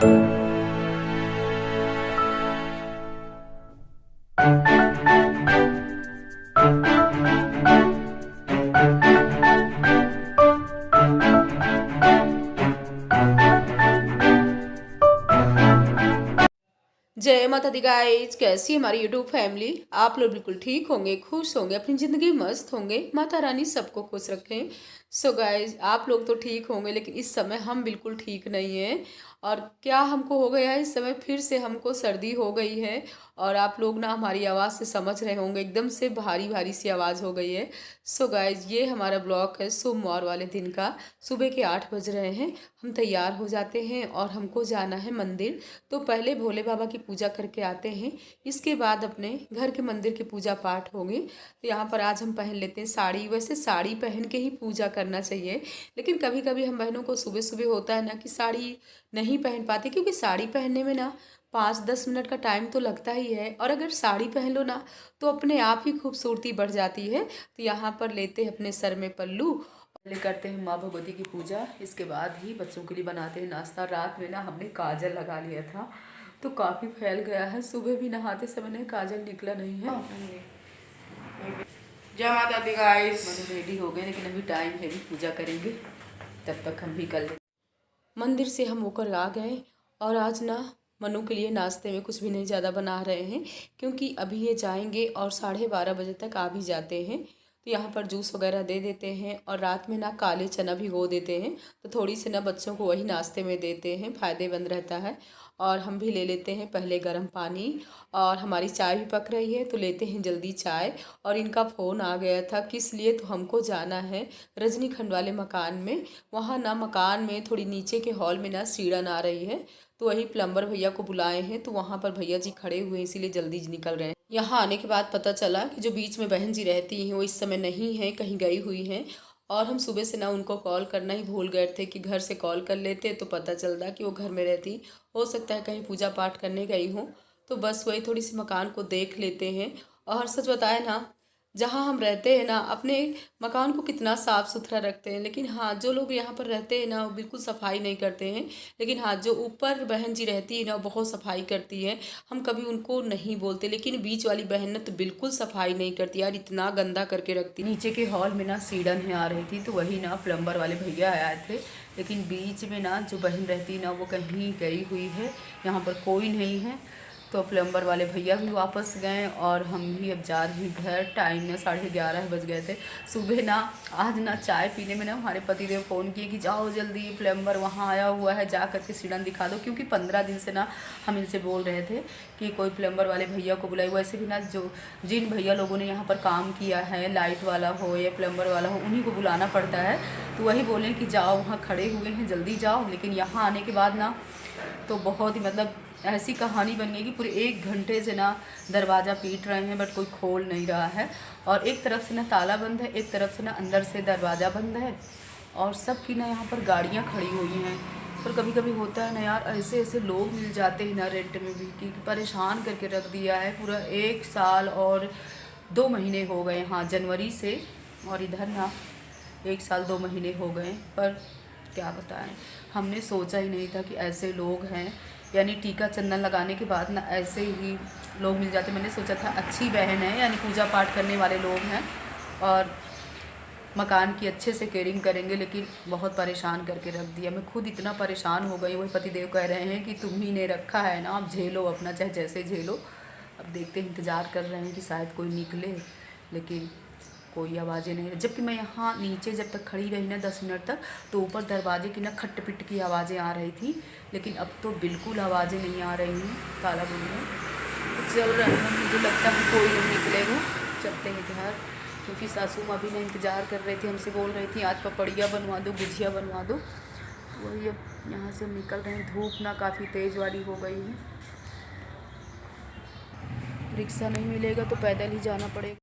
जय माता the guys, कैसी हमारी यूट्यूब फैमिली। आप लोग बिल्कुल ठीक होंगे, खुश होंगे, अपनी ज़िंदगी मस्त होंगे। माता रानी सबको खुश रखें। सो गाइज, आप लोग तो ठीक होंगे, लेकिन इस समय हम बिल्कुल ठीक नहीं हैं। और क्या हमको हो गया है, इस समय फिर से हमको सर्दी हो गई है। और आप लोग ना हमारी आवाज़ से समझ रहे होंगे, एकदम से भारी भारी सी आवाज़ हो गई है। सो गाइज, ये हमारा ब्लॉग है सोमवार वाले दिन का। सुबह के 8 बज रहे हैं। हम तैयार हो जाते हैं और हमको जाना है मंदिर। तो पहले भोले बाबा की पूजा करके आते हैं, इसके बाद अपने घर के मंदिर की पूजा पाठ होगी। तो यहाँ पर आज हम पहन लेते हैं साड़ी। वैसे साड़ी पहन के ही पूजा करना चाहिए, लेकिन कभी कभी हम बहनों को सुबह सुबह होता है ना कि साड़ी नहीं पहन पाते, क्योंकि साड़ी पहनने में ना 5-10 मिनट का टाइम तो लगता ही है। और अगर साड़ी पहन लो ना तो अपने आप ही खूबसूरती बढ़ जाती है। तो यहाँ पर लेते हैं अपने सर में पल्लू, पहले करते हैं माँ भगवती की पूजा, इसके बाद ही बच्चों के लिए बनाते हैं नाश्ता। रात में ना हमने काजल लगा लिया था तो काफ़ी फैल गया है। सुबह भी नहाते समय ना काजल निकला नहीं है। जय माता दी गाइस। मनु रेडी हो गए, लेकिन अभी टाइम है, भी पूजा करेंगे, तब तक हम भी कर लें। मंदिर से हम होकर आ गए और आज ना मनु के लिए नाश्ते में कुछ भी नहीं ज़्यादा बना रहे हैं, क्योंकि अभी ये जाएंगे और 12:30 बजे तक आ भी जाते हैं। तो यहाँ पर जूस वगैरह दे देते हैं और रात में ना काले चना भिगो देते हैं, तो थोड़ी सी ना बच्चों को वही नाश्ते में देते हैं, फ़ायदेमंद रहता है। और हम भी ले लेते हैं पहले गर्म पानी। और हमारी चाय भी पक रही है तो लेते हैं जल्दी चाय। और इनका फ़ोन आ गया था, किस लिए, तो हमको जाना है रजनी खंड वाले मकान में। वहाँ ना मकान में थोड़ी नीचे के हॉल में ना सीढ़न आ रही है, तो वही प्लम्बर भैया को बुलाए हैं। तो वहाँ पर भैया जी खड़े हुए हैं, इसीलिए जल्दी निकल रहे हैं। यहाँ आने के बाद पता चला कि जो बीच में बहन जी रहती हैं वो इस समय नहीं है, कहीं गई हुई हैं। और हम सुबह से ना उनको कॉल करना ही भूल गए थे कि घर से कॉल कर लेते तो पता चलता कि वो घर में रहती। हो सकता है कहीं पूजा पाठ करने गई हूँ। तो बस वही थोड़ी सी मकान को देख लेते हैं। और सच बताए ना, जहाँ हम रहते हैं ना, अपने मकान को कितना साफ़ सुथरा रखते हैं, लेकिन हाँ जो लोग यहाँ पर रहते हैं ना वो बिल्कुल सफाई नहीं करते हैं। लेकिन हाँ जो ऊपर बहन जी रहती है ना वो बहुत सफाई करती है। हम कभी उनको नहीं बोलते, लेकिन बीच वाली बहन ने तो बिल्कुल सफाई नहीं करती यार, इतना गंदा करके रखती। नीचे के हॉल में ना सीढ़न आ रही थी, तो वही ना प्लम्बर वाले भैया आए थे। लेकिन बीच में ना जो बहन रहती ना वो कहीं गई हुई है, यहाँ पर कोई नहीं है। तो प्लम्बर वाले भैया भी वापस गए और हम भी अब जा रहे हैं घर। टाइम ना 11:30 बज गए थे। सुबह ना आज ना चाय पीने में ना हमारे पतिदेव फ़ोन किए कि जाओ जल्दी, प्लम्बर वहाँ आया हुआ है, जा कर के सीढ़न दिखा दो। क्योंकि 15 दिन से ना हम इनसे बोल रहे थे कि कोई प्लम्बर वाले भैया को बुलाए। वैसे भी ना जो जिन भैया लोगों ने यहाँ पर काम किया है, लाइट वाला हो या प्लम्बर वाला हो, उन्हीं को बुलाना पड़ता है। तो वही बोले कि जाओ, वहाँ खड़े हुए हैं, जल्दी जाओ। लेकिन यहाँ आने के बाद ना तो बहुत ही मतलब ऐसी कहानी बन गई कि पूरे 1 घंटे से ना दरवाज़ा पीट रहे हैं, बट कोई खोल नहीं रहा है। और एक तरफ से ना ताला बंद है, एक तरफ से ना अंदर से दरवाज़ा बंद है। और सब की ना यहाँ पर गाड़ियाँ खड़ी हुई हैं। पर कभी कभी होता है ना यार, ऐसे ऐसे लोग मिल जाते हैं ना रेंट में भी, कि परेशान करके रख दिया है। पूरा 1 साल और 2 महीने हो गए, हाँ जनवरी से, और इधर ना 1 साल 2 महीने हो गए। पर क्या बताएं, हमने सोचा ही नहीं था कि ऐसे लोग हैं। यानी टीका चंदन लगाने के बाद ना ऐसे ही लोग मिल जाते। मैंने सोचा था अच्छी बहन है, यानी पूजा पाठ करने वाले लोग हैं और मकान की अच्छे से केयरिंग करेंगे, लेकिन बहुत परेशान करके रख दिया। मैं खुद इतना परेशान हो गई। वही पतिदेव कह रहे हैं कि तुम ही ने रखा है ना, आप झेलो अपना, चाहे जैसे झेलो। अब देखते हैं, इंतज़ार कर रहे हैं कि शायद कोई निकले, लेकिन कोई आवाज़ें नहीं। जबकि मैं यहाँ नीचे जब तक खड़ी रही ना 10 मिनट तक, तो ऊपर दरवाजे की ना खट पिट की आवाज़ें आ रही थी। लेकिन अब तो बिल्कुल आवाज़ें नहीं आ रही हैं। ताला बंद है, तो चल रहे हैं। मुझे लगता है कोई नहीं निकलेगा। चलते हैं घर, क्योंकि सासू माँ भी ना इंतज़ार कर रही थी, हमसे बोल रही थी आज पपड़िया बनवा दो, गुजिया बनवा दो। वही अब यहाँ से हम निकल रहे हैं। धूप ना काफ़ी तेज़ वाली हो गई है। रिक्शा नहीं मिलेगा तो पैदल ही जाना पड़ेगा।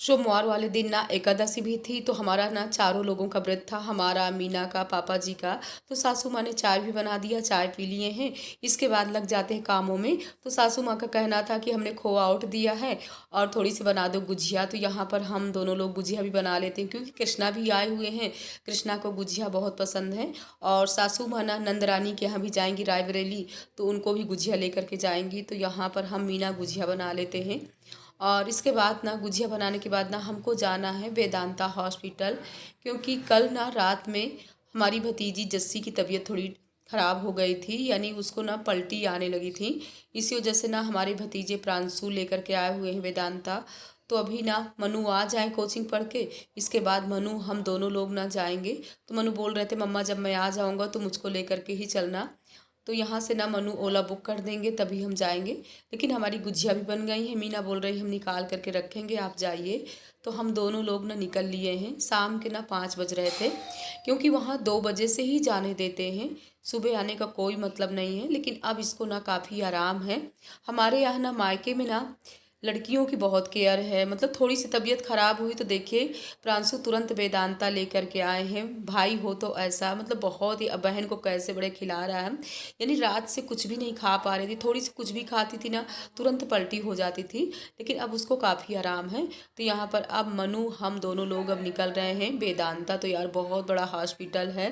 सोमवार वाले दिन ना एकादशी भी थी, तो हमारा ना चारों लोगों का व्रत था, हमारा, मीना का, पापा जी का। तो सासू माँ ने चाय भी बना दिया, चाय पी लिए हैं। इसके बाद लग जाते हैं कामों में। तो सासू माँ का कहना था कि हमने खोआ आउट दिया है और थोड़ी सी बना दो गुजिया। तो यहाँ पर हम दोनों लोग गुजिया भी बना लेते हैं, क्योंकि कृष्णा भी आए हुए हैं। कृष्णा को गुजिया बहुत पसंद है। और सासू माँ ना नंदरानी के यहाँ भी जाएंगी रायबरेली, तो उनको भी गुजिया लेकर के जाएंगी। तो यहाँ पर हम मीना गुजिया बना लेते हैं। और इसके बाद ना गुजिया बनाने के बाद ना हमको जाना है वेदांता हॉस्पिटल, क्योंकि कल ना रात में हमारी भतीजी जस्सी की तबीयत थोड़ी ख़राब हो गई थी, यानी उसको ना पलटी आने लगी थी। इसी वजह से ना हमारे भतीजे प्रांशु लेकर के आए हुए हैं वेदांता। तो अभी ना मनु आ जाए कोचिंग पढ़ के, इसके बाद मनु हम दोनों लोग ना जाएंगे। तो मनु बोल रहे थे मम्मा जब मैं आ जाऊँगा तो मुझको लेकर के ही चलना। तो यहाँ से ना मनु ओला बुक कर देंगे तभी हम जाएंगे। लेकिन हमारी गुजिया भी बन गई है, मीना बोल रही हम निकाल करके रखेंगे, आप जाइए। तो हम दोनों लोग ना निकल लिए हैं। शाम के ना 5 बज रहे थे, क्योंकि वहाँ 2 बजे से ही जाने देते हैं, सुबह आने का कोई मतलब नहीं है। लेकिन अब इसको ना काफ़ी आराम है। हमारे यहाँ ना मायके में ना लड़कियों की बहुत केयर है। मतलब थोड़ी सी तबीयत ख़राब हुई तो देखिए प्रांशु तुरंत वेदांता लेकर के आए हैं। भाई हो तो ऐसा, मतलब बहुत ही, अब बहन को कैसे बड़े खिला रहा है। यानी रात से कुछ भी नहीं खा पा रही थी, थोड़ी सी कुछ भी खाती थी ना तुरंत पलटी हो जाती थी। लेकिन अब उसको काफ़ी आराम है। तो यहाँ पर अब मनु हम दोनों लोग अब निकल रहे हैं वेदांता। तो यार बहुत बड़ा हॉस्पिटल है,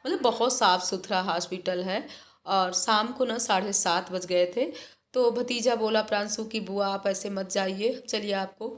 मतलब बहुत साफ़ सुथरा हॉस्पिटल है। और शाम को ना 7:30 बज गए थे। तो भतीजा बोला प्रांशु की बुआ आप ऐसे मत जाइए, चलिए आपको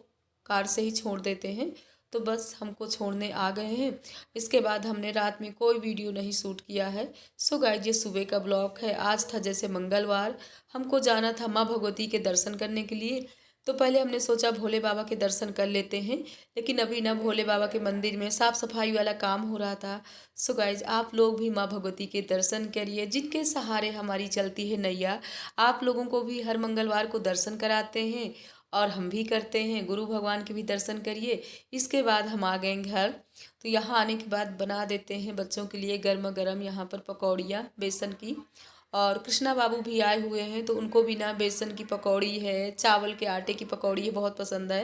कार से ही छोड़ देते हैं। तो बस हमको छोड़ने आ गए हैं। इसके बाद हमने रात में कोई वीडियो नहीं शूट किया है। सो गाइस ये सुबह का ब्लॉग है। आज था जैसे मंगलवार, हमको जाना था माँ भगवती के दर्शन करने के लिए। तो पहले हमने सोचा भोले बाबा के दर्शन कर लेते हैं, लेकिन अभी ना भोले बाबा के मंदिर में साफ़ सफाई वाला काम हो रहा था। सो गाइज आप लोग भी माँ भगवती के दर्शन करिए, जिनके सहारे हमारी चलती है नैया। आप लोगों को भी हर मंगलवार को दर्शन कराते हैं और हम भी करते हैं। गुरु भगवान के भी दर्शन करिए। इसके बाद हम आ गए घर। तो यहाँ आने के बाद बना देते हैं बच्चों के लिए गर्मा गर्म यहाँ पर पकौड़ियाँ बेसन की। और कृष्णा बाबू भी आए हुए हैं, तो उनको भी ना बेसन की पकौड़ी है, चावल के आटे की पकौड़ी है, बहुत पसंद है।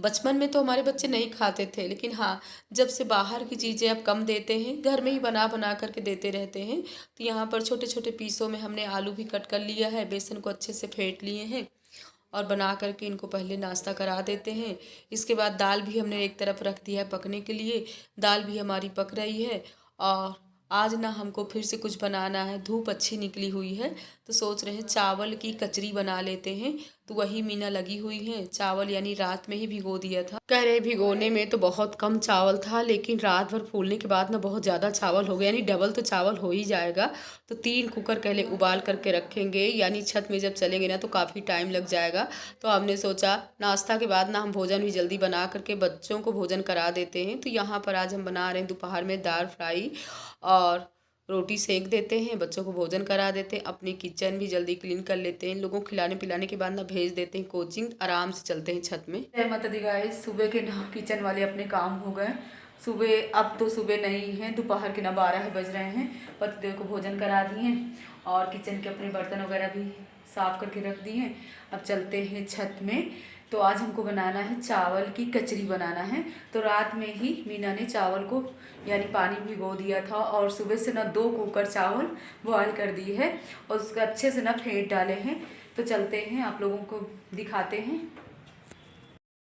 बचपन में तो हमारे बच्चे नहीं खाते थे, लेकिन हाँ जब से बाहर की चीज़ें अब कम देते हैं, घर में ही बना बना करके देते रहते हैं। तो यहाँ पर छोटे छोटे पीसों में हमने आलू भी कट कर लिया है, बेसन को अच्छे से फेंट लिए हैं और बना करके इनको पहले नाश्ता करा देते हैं। इसके बाद दाल भी हमने एक तरफ रख दिया है पकने के लिए। दाल भी हमारी पक रही है। और आज ना हमको फिर से कुछ बनाना है, धूप अच्छी निकली हुई है, तो सोच रहे हैं चावल की कचरी बना लेते हैं। तो वही मीना लगी हुई है। चावल यानी रात में ही भिगो दिया था, कह रहे भिगोने में तो बहुत कम चावल था, लेकिन रात भर फूलने के बाद ना बहुत ज़्यादा चावल हो गया, यानी डबल तो चावल हो ही जाएगा। तो 3 कुकर पहले उबाल करके रखेंगे, यानी छत में जब चलेंगे ना तो काफ़ी टाइम लग जाएगा। तो हमने सोचा नाश्ता के बाद ना हम भोजन भी जल्दी बना करके बच्चों को भोजन करा देते हैं। तो यहाँ पर आज हम बना रहे हैं दोपहर में दाल फ्राई और रोटी सेक देते हैं, बच्चों को भोजन करा देते हैं, अपनी किचन भी जल्दी क्लीन कर लेते हैं। इन लोगों को खिलाने पिलाने के बाद ना भेज देते हैं कोचिंग, आराम से चलते हैं छत में। जय माता दी गाइस, सुबह के ना किचन वाले अपने काम हो गए। सुबह अब तो सुबह नहीं है, दोपहर के ना 12 बज रहे हैं। पतिदेव को भोजन करा दिए और किचन के अपने बर्तन वगैरह भी साफ करके रख दिए। अब चलते हैं छत में। तो आज हमको बनाना है चावल की कचरी बनाना है। तो रात में ही मीना ने चावल को यानी पानी भिगो दिया था और सुबह से ना 2 कुकर चावल बॉयल कर दी है और उसको अच्छे से ना फेंट डाले हैं। तो चलते हैं आप लोगों को दिखाते हैं।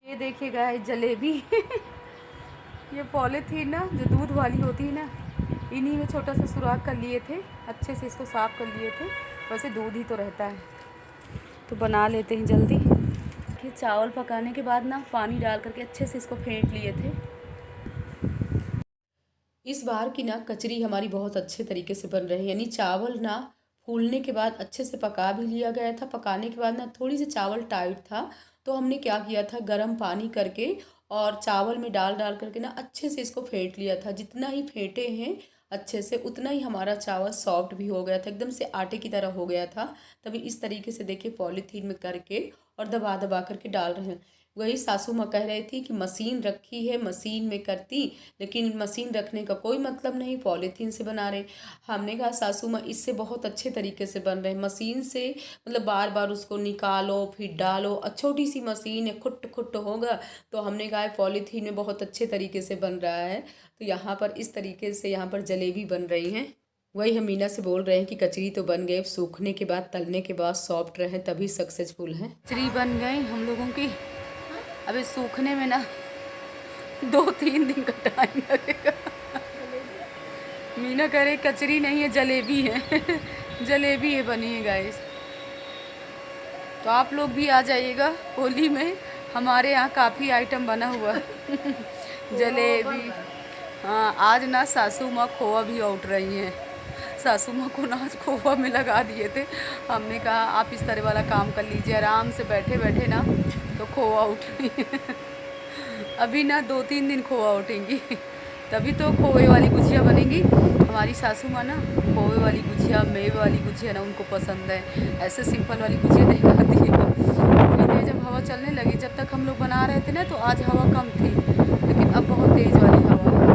ये देखिएगा है जलेबी ये पॉलीथीन ना जो दूध वाली होती है ना, इन्हीं में छोटा सा सुराख कर लिए थे, अच्छे से इसको साफ़ कर लिए थे। वैसे दूध ही तो रहता है, तो बना लेते हैं जल्दी। कि चावल पकाने के बाद ना पानी डाल करके अच्छे से इसको फेंट लिए थे। इस बार की ना कचरी हमारी बहुत अच्छे तरीके से बन रही है, यानी चावल ना फूलने के बाद अच्छे से पका भी लिया गया था। पकाने के बाद ना थोड़ी सी चावल टाइट था, तो हमने क्या किया था गर्म पानी करके और चावल में डाल डाल करके ना अच्छे से इसको फेंट लिया था। जितना ही फेंटे हैं अच्छे से उतना ही हमारा चावल सॉफ्ट भी हो गया था, एकदम से आटे की तरह हो गया था। तभी इस तरीके से देखिए पॉलीथीन में करके और दबा दबा करके डाल रहे हैं। वही सासू माँ कह रही थी कि मशीन रखी है, मशीन में करती, लेकिन मशीन रखने का कोई मतलब नहीं, पॉलीथीन से बना रहे। हमने कहा सासू माँ इससे बहुत अच्छे तरीके से बन रहे हैं, मशीन से मतलब बार बार उसको निकालो फिर डालो, छोटी सी मशीन है, खुट खुट होगा। तो हमने कहा पॉलीथीन में बहुत अच्छे तरीके से बन रहा है। तो यहाँ पर इस तरीके से यहाँ पर जलेबी बन रही हैं। वही हम मीना से बोल रहे हैं कि कचरी तो बन गए, सूखने के बाद तलने के बाद सॉफ्ट रहे तभी सक्सेसफुल है। कचरी बन गई हम लोगों की, अभी सूखने में ना 2-3 दिन का टाइम लगेगा। मीना कह रही कचरी नहीं है जलेबी है। जलेबी है बनी है गाइस। तो आप लोग भी आ जाइएगा होली में, हमारे यहाँ काफ़ी आइटम बना हुआ है। जलेबी। हाँ आज ना सासू माँ खोआ भी उठ रही हैं। सासू माँ को ना आज खोआ में लगा दिए थे। हमने कहा आप इस तरह वाला काम कर लीजिए, आराम से बैठे बैठे ना, तो खोआ उठ रही है। अभी ना 2-3 दिन खोआ उठेंगी, तभी तो खोए वाली गुजिया बनेगी। हमारी सासू माँ ना खोए वाली गुजिया, मेवे वाली गुजिया ना उनको पसंद है, ऐसे सिंपल वाली गुजिया नहीं खाती है। इतनी जब हवा चलने लगी, जब तक हम लोग बना रहे थे ना तो आज हवा कम थी, लेकिन अब बहुत तेज़ वाली हवा है।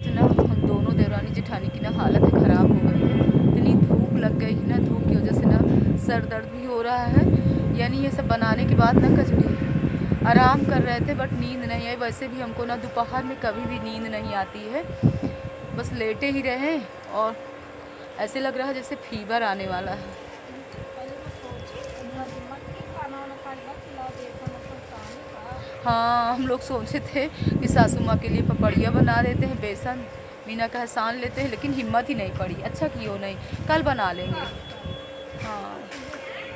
ना हम दोनों देवरानी जेठानी की ना हालत ख़राब हो गई है, इतनी धूप लग गई है ना, धूप की वजह से ना सर दर्द भी हो रहा है। यानी ये सब बनाने के बाद ना कचड़ी आराम कर रहे थे, बट नींद नहीं आई। वैसे भी हमको ना दोपहर में कभी भी नींद नहीं आती है, बस लेटे ही रहे और ऐसे लग रहा है जैसे फीवर आने वाला है। हाँ हम लोग सोचे थे कि सासू माँ के लिए पपड़िया बना देते हैं, बेसन मीना का सान लेते हैं, लेकिन हिम्मत ही नहीं पड़ी। अच्छा कियो नहीं, कल बना लेंगे। हाँ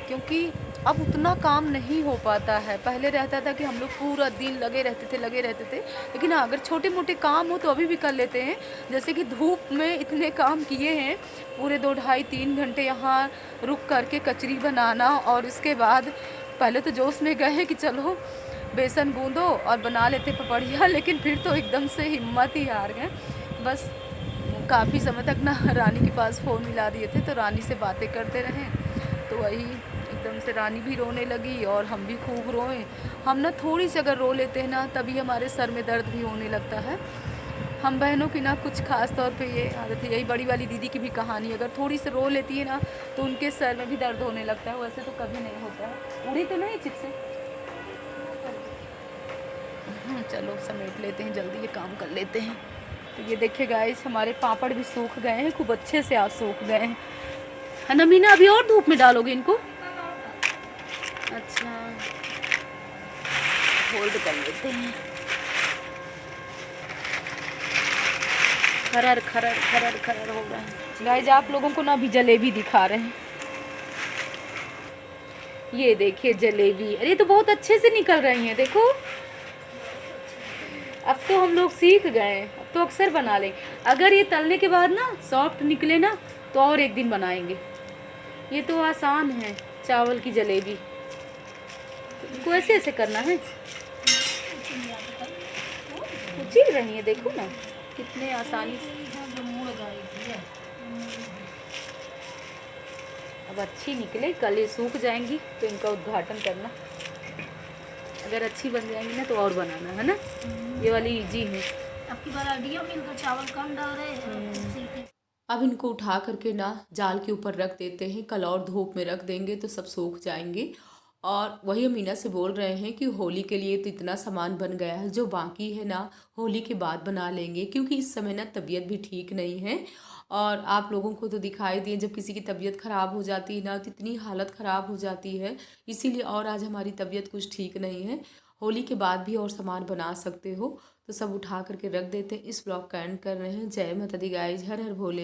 क्योंकि अब उतना काम नहीं हो पाता है। पहले रहता था कि हम लोग पूरा दिन लगे रहते थे। लेकिन हाँ अगर छोटे मोटे काम हो तो अभी भी कर लेते हैं। जैसे कि धूप में इतने काम किए हैं, पूरे 2-2.5-3 घंटे यहाँ रुक करके कचरी बनाना, और उसके बाद पहले तो जोश में गए हैं कि चलो बेसन गूंदो और बना लेते पपड़िया, लेकिन फिर तो एकदम से हिम्मत ही हार गए। बस काफ़ी समय तक ना रानी के पास फ़ोन मिला दिए थे, तो रानी से बातें करते रहें, तो वही एकदम से रानी भी रोने लगी और हम भी खूब रोए। हम ना थोड़ी सी अगर रो लेते हैं ना तभी हमारे सर में दर्द भी होने लगता है। हम बहनों की ना कुछ ख़ास तौर पे ये आदत है। यही बड़ी वाली दीदी की भी कहानी, अगर थोड़ी सी रो लेती है ना तो उनके सर में भी दर्द होने लगता है। वैसे तो कभी नहीं होता है। उड़ी तो नहीं चिप से। चलो समेट लेते हैं, जल्दी ये काम कर लेते हैं। तो ये देखिए गाइस, हमारे पापड़ भी सूख गए हैं, खूब अच्छे से आज सूख गए हैं, है ना मीना? अभी और धूप में डालोगे इनको? अच्छा होल्ड कर लेते हैं। खरर खरर खरर खरर हो रहा है गाइस। आप लोगों को ना अभी जलेबी दिखा रहे हैं, ये देखिए जलेबी। अरे तो बहुत अच्छे से निकल रही हैं, देखो। अब तो हम लोग सीख गए, अब तो अक्सर बना लेंगे। अगर ये तलने के बाद ना सॉफ्ट निकले ना तो और एक दिन बनाएंगे। ये तो आसान है चावल की जलेबी, इनको ऐसे ऐसे करना है। चिल रही है, देखो ना कितने आसानी से। अब अच्छी निकले, कल ये सूख जाएंगी तो इनका उद्घाटन करना। अगर अच्छी बन जाएंगी ना तो और बनाना, है ना? ये वाली इजी है। आपकी बार आइडिया में इनका चावल कम डाल रहे हैं। अब इनको उठा करके ना जाल के ऊपर रख देते हैं, कल और धूप में रख देंगे तो सब सूख जाएंगे। और वही मीना से बोल रहे हैं कि होली के लिए तो इतना सामान बन गया है, जो बाकी है ना होली के बाद बना लेंगे, क्योंकि इस समय ना तबीयत भी ठीक नहीं है। और आप लोगों को तो दिखाई दिए, जब किसी की तबीयत ख़राब हो जाती है ना तो इतनी हालत ख़राब हो जाती है। इसीलिए और आज हमारी तबीयत कुछ ठीक नहीं है। होली के बाद भी और सामान बना सकते हो, तो सब उठा करके रख देते हैं। इस ब्लॉग का एंड कर रहे हैं। जय माता the guys, her her Bhole.